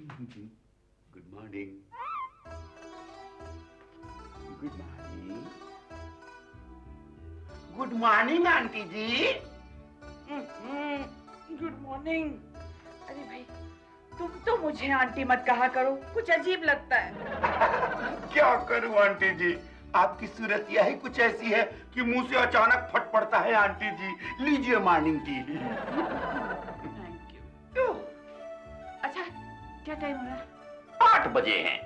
Good morning. Good morning. Good morning aunty ji. Good morning. अरे भाई, तुम तो मुझे आंटी मत कहा करो, कुछ अजीब लगता है। क्या करूं आंटी जी, आपकी सूरत यही कुछ ऐसी है कि मुंह से अचानक फट पड़ता है आंटी जी। लीजिए मॉर्निंग टी। Thank you. अच्छा, क्या टाइम हो रहा है? 8 बजे हैं।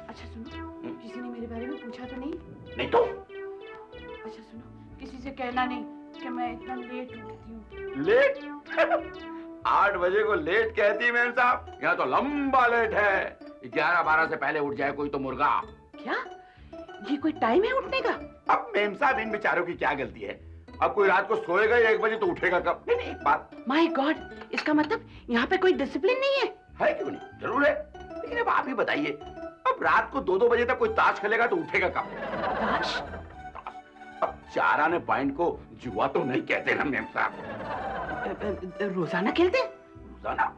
अच्छा सुनो, किसी ने मेरे बारे में पूछा तो नहीं? नहीं तो? अच्छा सुनो, किसी से कहना नहीं कि मैं इतना लेट उठती हूँ। लेट? 8 बजे को लेट कहती मैम साहब? यहाँ तो लंबा लेट है। 11-12 से पहले उठ जाए कोई तो मुर्गा। क्या ये कोई टाइम है उठने का? अब मेम साहब, इन बेचारों की क्या गलती है? अब कोई रात को सोएगा ही 1 बजे तो उठेगा कब? नहीं, एक बात। माय गॉड, इसका मतलब यहाँ पे कोई डिसिप्लिन नहीं है? है क्यों नहीं, जरूर है। लेकिन अब आप ही बताइए, अब रात को 2-2 बजे तक कोई ताश खेलेगा तो उठेगा कब? ताश? अब 4 आने पॉइंट को जुआ तो नहीं कहते ना मेम साहब। रोजाना खेलते? रोजाना?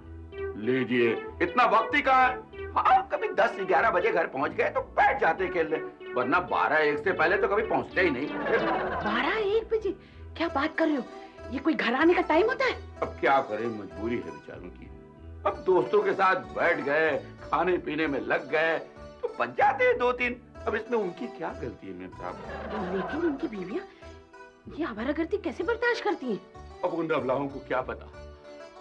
लीजिए, इतना वक्त ही कहाँ है। हाँ, कभी 10-11 बजे घर पहुंच गए तो बैठ जाते खेलने, वरना 12-1 से पहले तो कभी पहुंचते ही नहीं। 12-1 बजे? क्या बात कर रहे हो? ये कोई घर आने का टाइम होता है? अब क्या करें, मजबूरी है बेचारों की। अब दोस्तों के साथ बैठ गए, खाने पीने में लग गए तो बच जाते हैं 2-3। अब इसमें उनकी क्या गलती है मेम साहब? लेकिन उनकी बीवियां ये आवारागर्दी कैसे बर्दाश्त करती हैं? अब उन अबलाओं को क्या पता,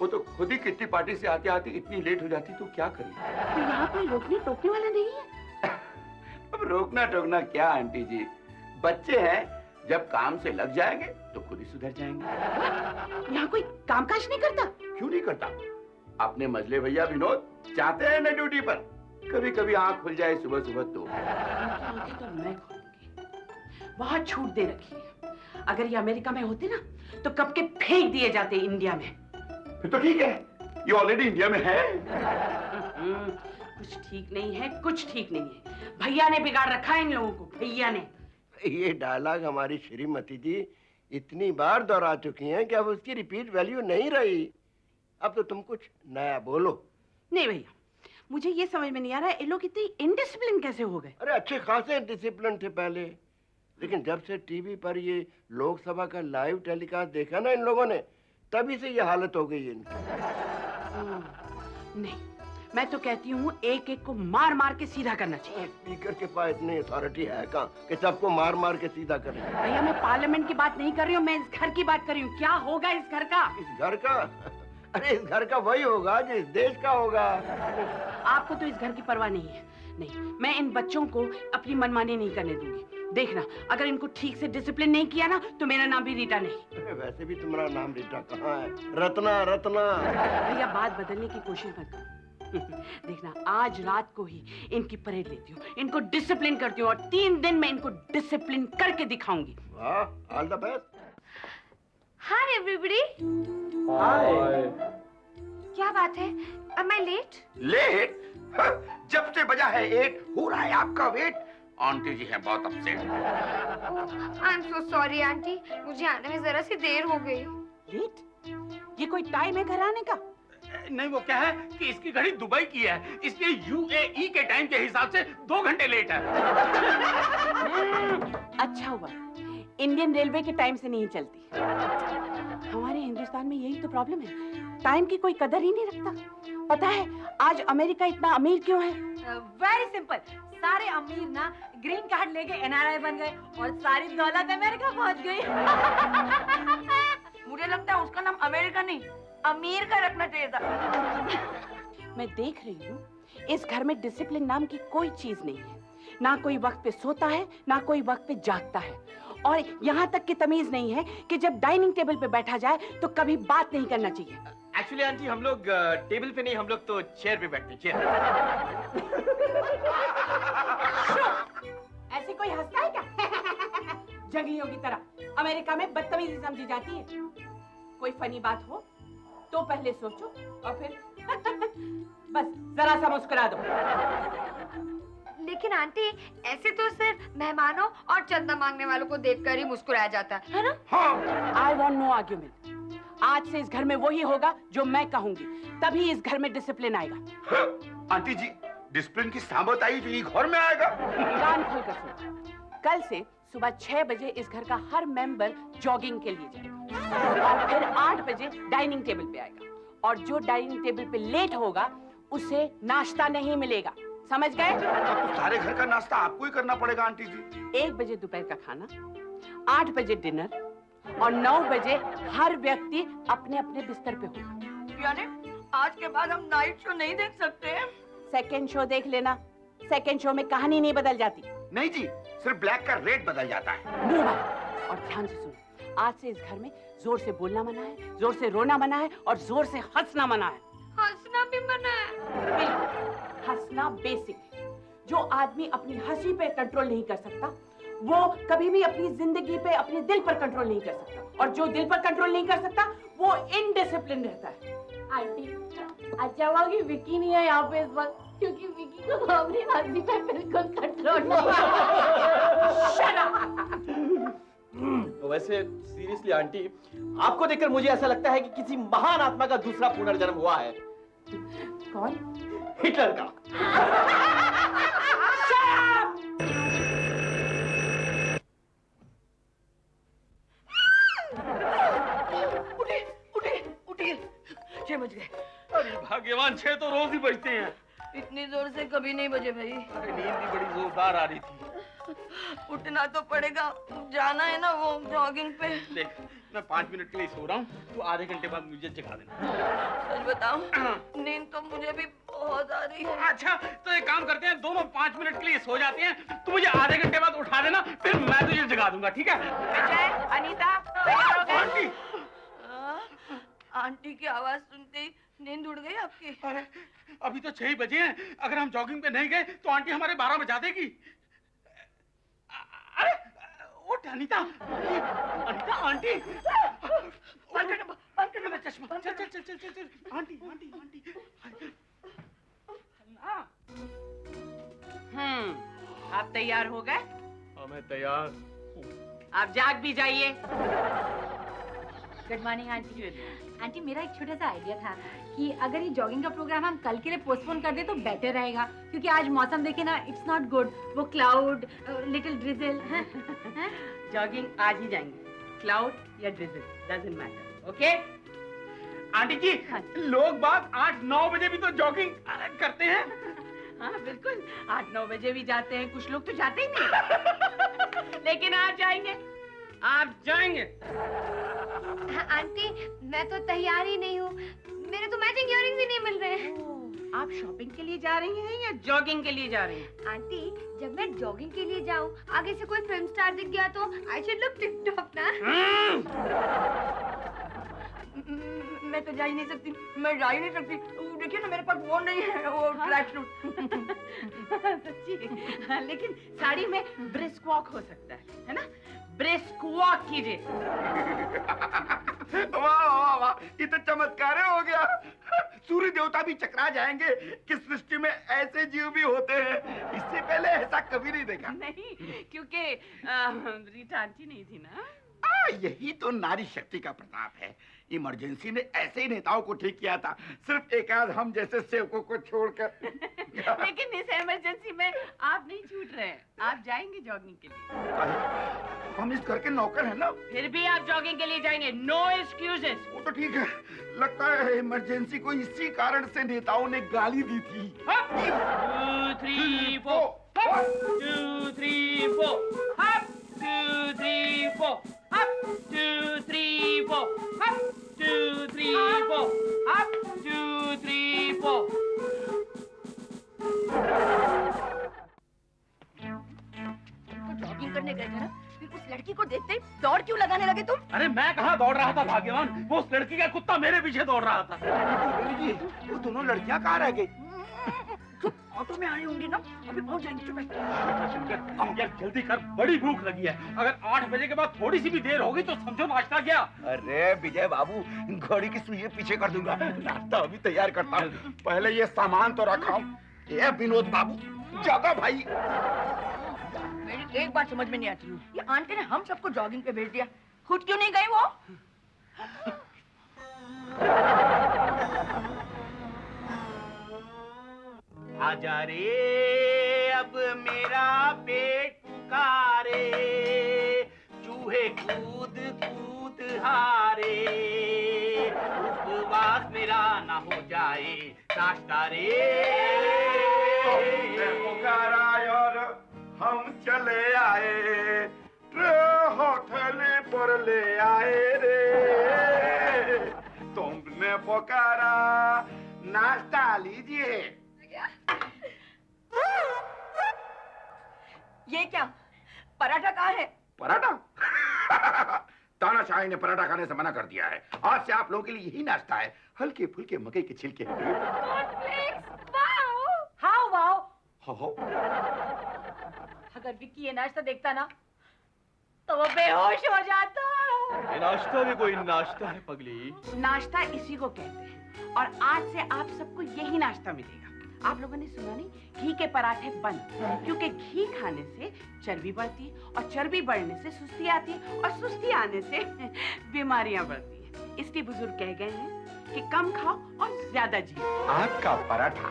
वो तो खुद ही किट्टी पार्टी से आते आते इतनी लेट हो जाती तो क्या करें? तो यहाँ कोई रोकने टोकने वाला नहीं है? अब रोकना टोकना क्या आंटी जी, बच्चे हैं, जब काम से लग जाएंगे तो खुद ही सुधर जाएंगे। यहाँ कोई कामकाज नहीं करता? क्यों नहीं करता? अपने मजले भैया विनोद जाते हैं ना ड्यूटी पर, कभी कभी आंख खुल जाए सुबह सुबह तो। आंखें तो मैं खोलूंगी, बहुत छूट दे रखी है। अगर ये अमेरिका में होते ना तो कब के फेंक दिए जाते इंडिया में। फिर तो ठीक है, ये ऑलरेडी इंडिया में है। कुछ ठीक नहीं है, कुछ ठीक नहीं है। भैया ने बिगाड़ रखा है इन लोगों को, भैया ने। ये डायलॉग हमारी श्रीमती जी इतनी बार दोहरा चुकी हैं कि अब उसकी रिपीट वैल्यू नहीं रही। अब तो तुम कुछ नया बोलो। नहीं भैया, मुझे ये समझ में नहीं आ रहा है, ये लोग इतनी इनडिसिप्लिन कैसे हो गए? अरे अच्छे खासे डिसिप्लिन थे पहले, लेकिन जब से टीवी पर ये लोकसभा का लाइव टेलीकास्ट देखा ना इन लोगों ने, तभी से ये हालत हो गई है इनकी। नहीं, मैं तो कहती हूँ एक एक को मार मार के सीधा करना चाहिए। स्पीकर के पास इतनी अथॉरिटी है कहाँ कि सबको मार मार के सीधा करे? भैया मैं पार्लियामेंट की बात नहीं कर रही हूँ, मैं इस घर की बात कर रही हूँ। क्या होगा इस घर का? इस घर का? अरे इस घर का वही होगा जो इस देश का होगा। आपको तो इस घर की परवाह नहीं है। नहीं, मैं इन बच्चों को अपनी मनमानी नहीं करने दूंगी। देखना, अगर इनको ठीक से डिसिप्लिन नहीं किया ना तो मेरा नाम भी रीटा नहीं। अरे वैसे भी तुम्हारा नाम रीटा कहाँ है, रत्ना रत्ना। भैया बात बदलने की कोशिश मत करो। देखना, आज रात को ही इनकी परेड लेती हूँ, इनको डिसिप्लिन करती हूँ और 3 दिन में इनको डिसिप्लिन करके दिखाऊंगी। वाह, all the best. Hi everybody. Hi. क्या बात है, am I late? लेट? जब से बजा है 8, हो रहा है आपका वेट। आंटी जी हैं बहुत upset. I'm so sorry aunty, मुझे आने में जरा सी देर हो गई। लेट? ये कोई टाइम है घर आने का? नहीं, वो क्या है कि इसकी घड़ी दुबई की है, इसलिए यूएई के टाइम के हिसाब से 2 घंटे लेट है। अच्छा हुआ इंडियन रेलवे के टाइम से नहीं चलती। हमारे हिंदुस्तान में यही तो प्रॉब्लम है, टाइम की कोई कदर ही नहीं रखता। पता है आज अमेरिका इतना अमीर क्यों है? वेरी सिंपल, सारे अमीर ना ग्रीन कार्ड लेके एनआरआई बन गए और सारी दौलत अमेरिका पहुंच गई। मुझे लगता है उसका नाम अमेरिका नहीं, अमीर का रखना चाहिए था। मैं देख रही हूँ इस घर में डिसिप्लिन नाम की कोई चीज नहीं है। ना कोई वक्त पे सोता है, ना कोई वक्त पे जागता है, और यहाँ तक की तमीज नहीं है कि जब डाइनिंग टेबल पे बैठा जाए तो कभी बात नहीं करना चाहिए। एक्चुअली आंटी हम लोग टेबल पे नहीं, हम लोग तो चेयर पे बैठते, चेयर। ऐसे कोई हंसता है क्या? जंगलियों की तरह अमेरिका में बदतमीजी समझी जाती है। कोई फनी बात हो तो पहले सोचो और फिर बस जरा सा मुस्कुरा दो। लेकिन आंटी, ऐसे तो सिर्फ मेहमानों और चंदा मांगने वालों को देखकर ही मुस्कुराया जाता है ना? हाँ। I want no argument. आज से इस घर में वही होगा जो मैं कहूंगी, तभी इस घर में डिसिप्लिन आएगा। आंटी जी, डिसिप्लिन की सामत आई जो ये घर में आएगा? कान खोलकर सुनो, कल से सुबह 6 बजे इस घर का हर मेंबर जॉगिंग के लिए जाएगा और फिर 8 बजे डाइनिंग टेबल पे आएगा, और जो डाइनिंग टेबल पे लेट होगा उसे नाश्ता नहीं मिलेगा, समझ गए? अब तो सारे घर का नाश्ता आपको ही करना पड़ेगा आंटी जी। 1 बजे दोपहर का खाना, 8 बजे डिनर और 9 बजे हर व्यक्ति अपने अपने बिस्तर पे होगा। यानी आज के बाद हम नाइट शो नहीं देख सकते हैं? सेकेंड शो देख लेना, सेकेंड शो में कहानी नहीं बदल जाती। नहीं जी, सिर्फ ब्लैक का रेट बदल जाता है। मुंह बंद और ध्यान से सुनो, आज से इस घर में जोर से बोलना मना है, जोर से रोना मना है और जोर से हंसना मना है। हंसना भी मना है। बिल्कुल, हंसना बेसिक है। जो आदमी अपनी हंसी पे कंट्रोल नहीं कर सकता, वो कभी भी अपनी जिंदगी पे अपने दिल पर कंट्रोल नहीं कर सकता, और जो दिल पर कंट्रोल नहीं कर सकता वो इनडिसिप्लिन रहता है। आंटी, अच्छा हुआ कि विकी नहीं है यहाँ पे इस वक्त, क्योंकि विकी को अपनी हंसी पे बिल्कुल कंट्रोल नहीं तो वैसे सीरियसली आंटी, आपको देखकर मुझे ऐसा लगता है कि किसी महान आत्मा का दूसरा पुनर्जन्म हुआ है। कौन? हिटलर का। उठिए, 6 बज गए। अरे भाग्यवान, 6 तो रोज ही बजते हैं। इतनी जोर से कभी नहीं बजे भाई। अरे नींद भी बड़ी जोरदार आ रही थी। उठना तो पड़ेगा, जाना है ना वो जॉगिंग पे। देख, मैं 5 मिनट के लिए सो रहा हूँ, तू आधे घंटे बाद मुझे जगा देना। सच बताऊं, नींद तो मुझे भी बहुत आ रही है। अच्छा, तो एक काम करते हैं, दोनों 5 मिनट के लिए सो जाते हैं, तू मुझे आधे घंटे बाद उठा देना, फिर मैं तुझे जगा दूंगा, ठीक है? विजय, अनीता, तैयार हो गए? आंटी, आंटी की आवाज सुनते ही नींद उड़ गई आपकी? अरे अभी तो 6 बजे हैं, अगर हम जॉगिंग पे नहीं गए तो आंटी हमारे 12 बजा देगी। अरे उठ अनीता, अनीता आंटी, बंद कर मेरा चश्मा, चल चल चल चल चल चल, आंटी आंटी आंटी, आप तैयार हो गए? हाँ मैं तैयार। आप जाग भी जाइए। Good morning aunty. आंटी, मेरा एक छोटा सा आइडिया था कि अगर ये जॉगिंग का प्रोग्राम हम कल के लिए पोस्टपोन कर दे तो बेटर रहेगा, क्योंकि आज मौसम देखे ना, इट्स नॉट गुड। वो क्लाउड, लिटिल ड्रिजल। जॉगिंग आज ही जाएंगे, क्लाउड या drizzle doesn't matter, okay? Aunty ji, लोग बात 8-9 बजे भी तो जॉगिंग करते हैं। हाँ बिल्कुल, 8-9 बजे भी जाते हैं, कुछ लोग तो जाते ही नहीं। लेकिन आप जाएंगे, आप जाएंगे। आंटी, मैं तो तैयार ही नहीं हूँ, मेरे तो मैचिंग इयररिंग्स ही नहीं मिल रहे हैं। आप शॉपिंग के लिए जा रही हैं या जॉगिंग के लिए जा रही हैं? आंटी, जब मैं जॉगिंग के लिए जाऊँ, आगे से कोई फिल्म स्टार दिख गया तो I should look tip top ना। मैं तो जा ही नहीं सकती, मैं जा ही नहीं सकती। देखिए ना, मेरे पास वो नहीं है, वो ट्रैक सूट। सच्ची? लेकिन साड़ी में ब्रिस्क वॉक हो सकता है ना? ब्रिस्क वॉक कीजिए। वाह वाह वाह, ये तो चमत्कार हो गया। सूर्य देवता भी चकरा जाएंगे कि सृष्टि में ऐसे जीव भी होते हैं, इससे पहले ऐसा कभी नहीं देखा। नहीं, क्योंकि रीटा आंटी नहीं थी ना। यही तो नारी शक्ति का प्रताप है। इमरजेंसी ने ऐसे ही नेताओं को ठीक किया था, सिर्फ एक आध हम जैसे सेवकों को छोड़कर। लेकिन इस इमरजेंसी में आप नहीं छूट रहे हैं, आप जाएंगे जॉगिंग के लिए। हम इस घर के नौकर हैं ना। फिर भी आप जॉगिंग के लिए जाएंगे, नो एक्सक्यूजेस। वो तो ठीक है, लगता है इमरजेंसी को इसी कारण से नेताओं ने गाली दी थी। 2, 3, 4, 2, 3, 4, 2, 3, 4, 2, 3, 4, 2, 3, 4, 2, 3, 4। जॉगिंग करने गए थे ना, फिर उस लड़की को देखते ही दौड़ क्यों लगाने लगे तुम? अरे मैं कहाँ दौड़ रहा था भाग्यवान, वो उस लड़की का कुत्ता मेरे पीछे दौड़ रहा था। जी, वो दोनों लड़कियाँ कहाँ रह गई? ऑटो में आई होंगी ना, अभी पहुंच जाएंगी। चुप यार जल्दी कर, बड़ी भूख लगी है। अगर 8 बजे के बाद थोड़ी सी भी देर होगी तो समझो नाश्ता गया। अरे विजय बाबू, घोड़ी की सुइयां पीछे कर दूंगा, नाश्ता अभी तैयार करता हूँ। पहले ये सामान तो रखाऊं। ये विनोद बाबू, जागा भाई। मेरी एक बात समझ में नहीं आती, ये आंटी ने हम सबको जॉगिंग पे भेज दिया, खुद क्यों नहीं गई वो? आजा रे अब मेरा पेट पुकारे, चूहे कूद कूद हारे, उपवास मेरा ना हो जाए नाश्ता रे। तुमने पुकारा और हम चले आए, हथेली पर ले आए रे। तुमने पुकारा, नाश्ता लीजिए। ये क्या, पराठा कहाँ है? पराठा? तानाशाही ने पराठा खाने से मना कर दिया है। आज से आप लोगों के लिए यही नाश्ता है, हल्के फुल्के मकई के छिलके। How wow. हो। अगर विक्की ये नाश्ता देखता ना तो वो बेहोश हो जाता। ये नाश्ता भी कोई नाश्ता है पगली। नाश्ता इसी को कहते हैं और आज से आप सबको यही नाश्ता मिलेगा। आप लोगों ने सुना नहीं, घी के पराठे बंद, क्योंकि घी खाने से चर्बी बढ़ती है और चर्बी बढ़ने से सुस्ती आती है और सुस्ती आने से बीमारियां बढ़ती है। इसलिए बुजुर्ग कह गए हैं कि कम खाओ और ज्यादा जियो। आपका पराठा।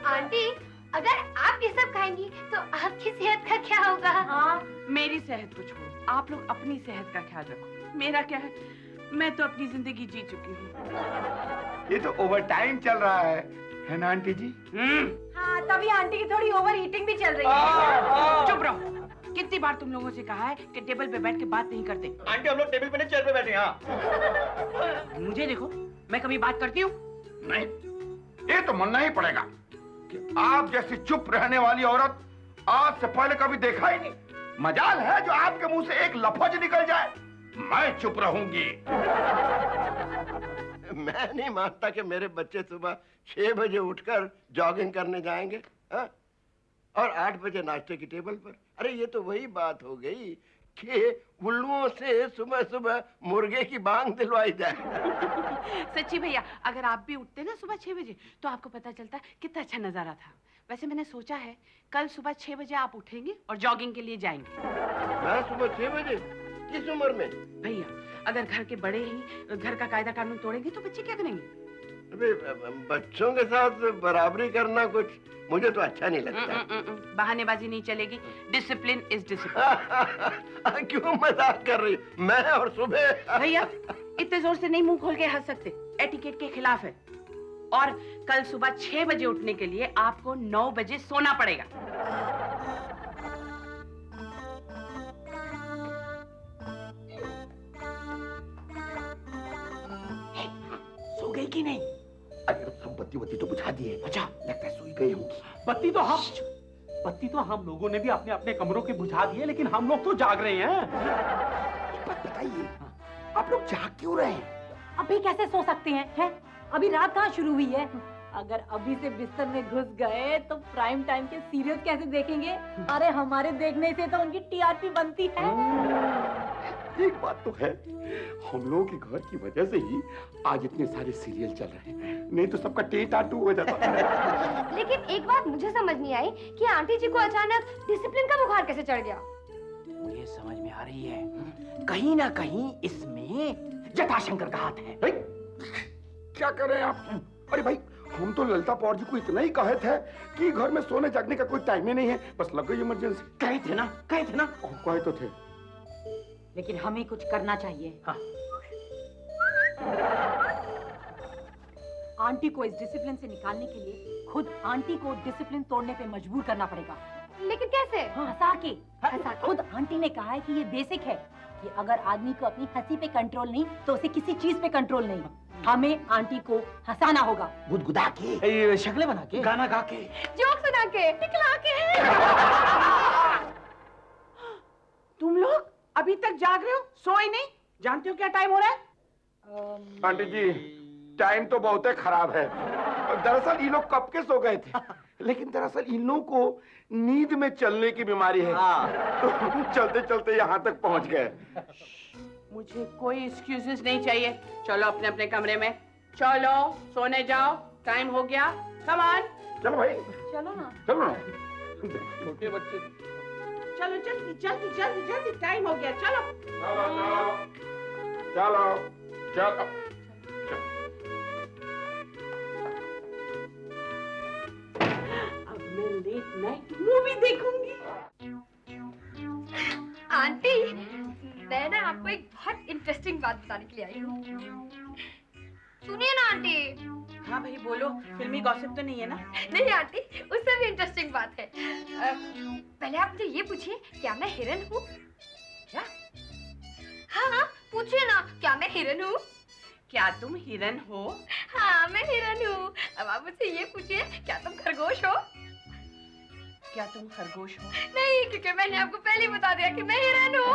आंटी, अगर आप ये सब खाएंगी तो आपकी सेहत का क्या होगा? हाँ, मेरी सेहत को छोड़ो, आप लोग अपनी सेहत का ख्याल रखो। मेरा क्या है, मैं तो अपनी जिंदगी जी चुकी हूँ। ये तो ओवर टाइम चल रहा है ना आंटी जी? हाँ, तभी आंटी की थोड़ी ओवर ईटिंग भी चल रही है। चुप रहो। कितनी बार तुम लोगों से कहा है कि टेबल पे बैठ के बात नहीं करते। आंटी हम लोग टेबल पे नहीं, चेयर पे बैठे हैं। हाँ। मुझे देखो, मैं कभी बात करती हूँ? नहीं, ये तो मानना ही पड़ेगा कि आप जैसी चुप रहने वाली औरत आज से पहले कभी देखा ही नहीं। मजाल है जो आपके मुंह से एक लफ्ज निकल जाए। मैं चुप रहूंगी। मैं नहीं मानता कि मेरे बच्चे सुबह 6 बजे उठकर जॉगिंग करने जाएंगे, हा? और 8 बजे नाश्ते की टेबल पर। अरे ये तो वही बात हो गई कि उल्लुओं से सुबह सुबह मुर्गे की बांग दिलवाई जाए। सच्ची भैया, अगर आप भी उठते ना सुबह 6 बजे तो आपको पता चलता कितना अच्छा नजारा था। वैसे मैंने सोचा है कल सुबह 6 बजे आप उठेंगे और जॉगिंग के लिए जाएंगे। मैं सुबह 6 बजे? किस उम्र में? भैया, अगर घर के बड़े ही घर का कायदा कानून तोड़ेंगे तो बच्चे क्या करेंगे? अबे बच्चों के साथ बराबरी करना कुछ मुझे तो अच्छा नहीं लगता। बहानेबाजी नहीं चलेगी। Discipline is discipline. क्यों मजाक कर रही? मैं और सुबह? भैया, इतने जोर से नहीं मुंह खोल के हंस सकते, एटिकेट के खिलाफ है। और कल सुबह 6 बजे उठने के लिए आपको 9 बजे सोना पड़ेगा। सो गई कि नहीं? अरे सब बत्ती तो बुझा दिए। अच्छा, लगता है सोई गई होंगी। बत्ती तो हम लोगों ने भी अपने अपने कमरों के बुझा दिए, लेकिन हम लोग तो जाग रहे हैं। एक बात बताइए, आप लोग जाग क्यों रहे हैं? अभी कैसे सो सकते हैं? हैं? अभी रात कहाँ शुरू हुई है? अगर अभी से बिस्तर में घुस गए तो प्राइम टाइम के सीरियल कैसे देखेंगे? अरे हमारे देखने से तो उनकी टीआरपी बनती है। एक बात तो है, हम लोगों के घर की वजह से ही आज इतने सारे सीरियल चल रहे हैं, नहीं तो सबका टेटाटू हो जाता। लेकिन एक बात मुझे समझ नहीं आई कि आंटी जी को अचानक डिसिप्लिन का बुखार कैसे चढ़ गया? मुझे समझ में आ रही है, कहीं ना कहीं इसमें जटाशंकर का हाथ है। भाई, क्या कर रहे हैं आप? अरे भाई, हम तो ललिता पौर जी को इतना ही कहे थे कि घर में सोने जागने का कोई टाइम ही नहीं है, बस लग गई इमरजेंसी। कहे थे ना। कहे तो थे, लेकिन हमें कुछ करना चाहिए। हाँ। आंटी को इस डिसिप्लिन से निकालने के लिए खुद आंटी को डिसिप्लिन तोड़ने पे मजबूर करना पड़ेगा। लेकिन कैसे? हाँ, हंसा के। खुद आंटी ने कहा है कि ये बेसिक है कि अगर आदमी को अपनी हंसी पे कंट्रोल नहीं तो उसे किसी चीज पे कंट्रोल नहीं। हमें आंटी को हंसाना होगा, गुदगुदा के, शक्लें बना के, गाना गा के, जोक सुना के, टिकला के। तुम लोग अभी तक जाग रहे हो, सोए नहीं? जानते हो क्या टाइम हो रहा है? आंटी जी, टाइम तो बहुत ही खराब है। दरअसल ये लोग कब के सो गए थे, लेकिन दरअसल इन लोगों को नींद में चलने की बीमारी है। तो चलते चलते यहाँ तक पहुँच गए। मुझे कोई एक्सक्यूजेस नहीं चाहिए। चलो अपने अपने कमरे में, चलो सोने जाओ, टाइम हो गया। कम ऑन, चलो भाई, चलो ना। चलो ना। छोटे बच्चे। चलो जल्दी जल्दी जल्दी जल्दी, टाइम हो गया, चलो। चलो चलो। अब मैं लेट नाइट मूवी देखूंगी। आंटी, मैं ना आपको एक बहुत इंटरेस्टिंग बात बताने के लिए आई हूँ। सुनिए ना आंटी। हाँ भाई बोलो, फिल्मी गॉसिप तो नहीं है ना? नहीं आंटी, उससे भी इंटरेस्टिंग बात है। पहले आप मुझे ये पूछिए, क्या मैं हिरन हूँ? क्या? हाँ, पूछिए ना, क्या मैं हिरन हूँ? क्या तुम हिरन हो? हाँ, मैं हिरन हूँ। अब आप मुझसे ये पूछिए, क्या तुम खरगोश हो? क्या तुम खरगोश हो? नहीं, क्योंकि मैंने आपको पहले ही बता दिया कि मैं हिरन हूँ।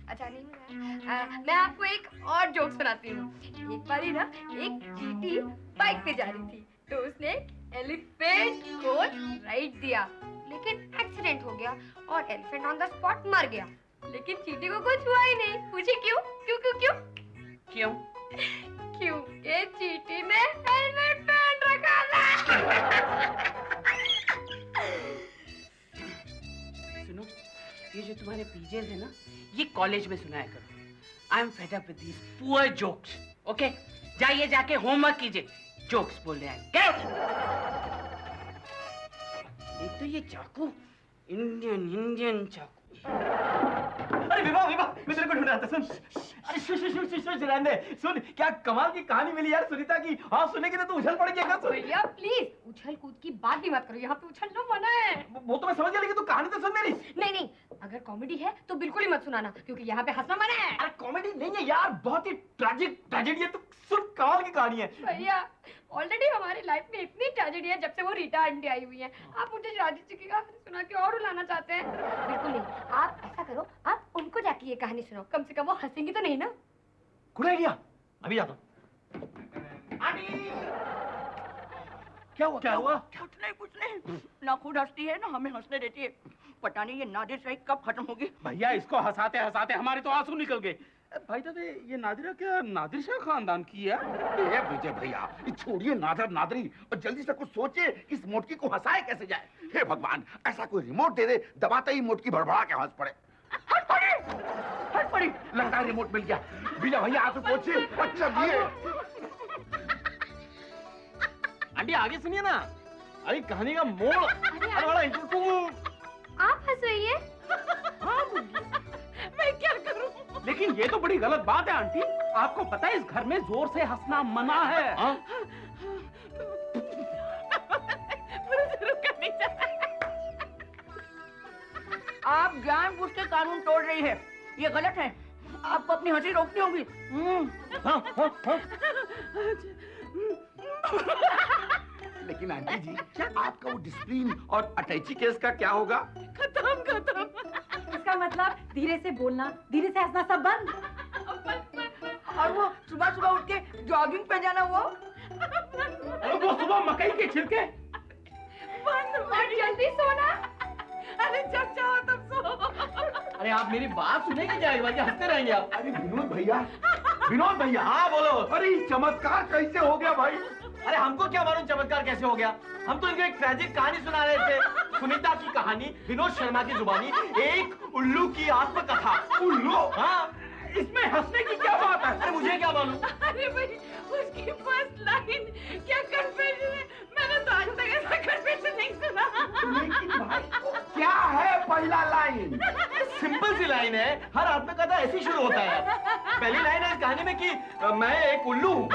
अच्छा नहीं मजा। मैं आपको एक और जोक सुनाती हूँ। एक बार ही ना एक चींटी बाइक पे जा रही थी, तो उसने एलिफेंट को राइड दिया, लेकिन एक्सीडेंट हो गया और एलिफेंट ऑन द स्पॉट मर गया। लेकिन चींटी को कुछ हुआ ही नहीं। पूछे क्यों? क्यों क्यों क्यों? क्यों? क्योंकि चींटी ने हेलमेट पहन रखा था। सुनो, ये जो तुम्हारे पीजेस है ना, ये कॉलेज में सुनाया करो। I am fed up with these poor jokes. Okay, जाइए जाके होमवर्क कीजिए। जोक्स बोल रहे हैं। Get out! एक तो ये चाकू, इंडियन चाकू। अरे विवाह विवाह, मैं तेरे को ढूंढ रहा था। सुन, अरे शुश रहने दे। सुन, क्या कमाल की कहानी मिली यार सुनीता की। हाँ, सुनेगी तो तू उछल पड़ गया। सुन भैया प्लीज उछल कूद की बात भी मत करो, यहाँ पे उछलना मना है। वो तो मैं समझ गया, लेकिन तू कहानी तो सुन मेरी। नहीं, अगर कॉमेडी है तो बिल्कुल ही मत सुनाना, क्योंकि यहाँ पे हंसना मना है। अरे कॉमेडी नहीं है यार, बहुत ही ट्रेजेडी है। तू सुन, कमाल की कहानी है। भैया ऑलरेडी हमारी लाइफ में इतनी ट्रेजेडी है जब से वो रीटा आंटी आई हुई है। आप मुझे शादी जी की कहानी सुना के और रुलाना चाहते हैं? बिल्कुल नहीं। आप ऐसा करो, आप उनको जाके ये कहानी सुनाओ, कम से कम वो हंसेंगी तो नहीं ना। गुड आइडिया, अभी जाता हूँ। क्या हुआ? कुछ नहीं, ना खुद हंसती है ना हमें हंसने देती है। पता नहीं ये नादिर शाही कब खत्म होगी। भैया इसको हंसाते हंसाते हमारे तो आंसू निकल गए। भाई साहब ये नादिरा क्या नादिर शाह खानदान की है? ए विजय भैया, ये छोड़िए नादर नादरी और जल्दी से कुछ सोचिए कि इस मोटकी को हंसाए कैसे जाए। हे भगवान, ऐसा कोई रिमोट दे दे, दबाते ही मोटकी भड़बड़ा के हंस पड़े। हंस पड़ी, लगता है रिमोट मिल गया। विजय भैया आंसू पोंछिए और चलिए। आंटी आगे सुनिए ना। अरे कहानी का मोड़, अरे बड़ा इंटरेस्टिंग। आप हंस रही है? मैं क्या करूं? लेकिन ये तो बड़ी गलत बात है आंटी। आपको पता है इस घर में जोर से हंसना मना है। आप जानबूझ के कानून तोड़ रही है, ये गलत है। आपको अपनी हंसी रोकनी होगी। लेकिन आंटी जी, आपका वो डिसिप्लिन और अटैची केस का क्या होगा? खत्म। इसका मतलब धीरे से बोलना, धीरे से हंसना सब बंद। और वो सुबह सुबह उठ के जॉगिंग पे जाना, वो वो सुबह मकई के छिलके। और जल्दी सोना। अरे जब चाहो तब सो। अरे आप मेरी बात सुनेंगे क्या? बाकी हंसते रहेंगे आप। अरे विनोद भैया, हाँ बोलो। अरे चमत्कार कैसे हो गया भाई? अरे हमको क्या मालूम चमत्कार कैसे हो गया? हम तो इनको एक ट्रेजिक कहानी सुना रहे थे। सुनीता की कहानी, विनोद शर्मा की जुबानी, एक उल्लू की आत्मकथा। उल्लू? हाँ, इसमें हंसने की क्या बात है? अरे मुझे क्या मालूम। अरे भाई, उसकी फर्स्ट लाइन क्या कन्फेशन है? मैंने तो आज तक ऐसा कन्फेशन नहीं सुना। लेकिन भाई क्या है पहला लाइन? सिंपल सी लाइन है, हर आत्मकथा ऐसी शुरू होता है। पहली लाइन है इस कहानी में कि मैं एक उल्लू हूँ।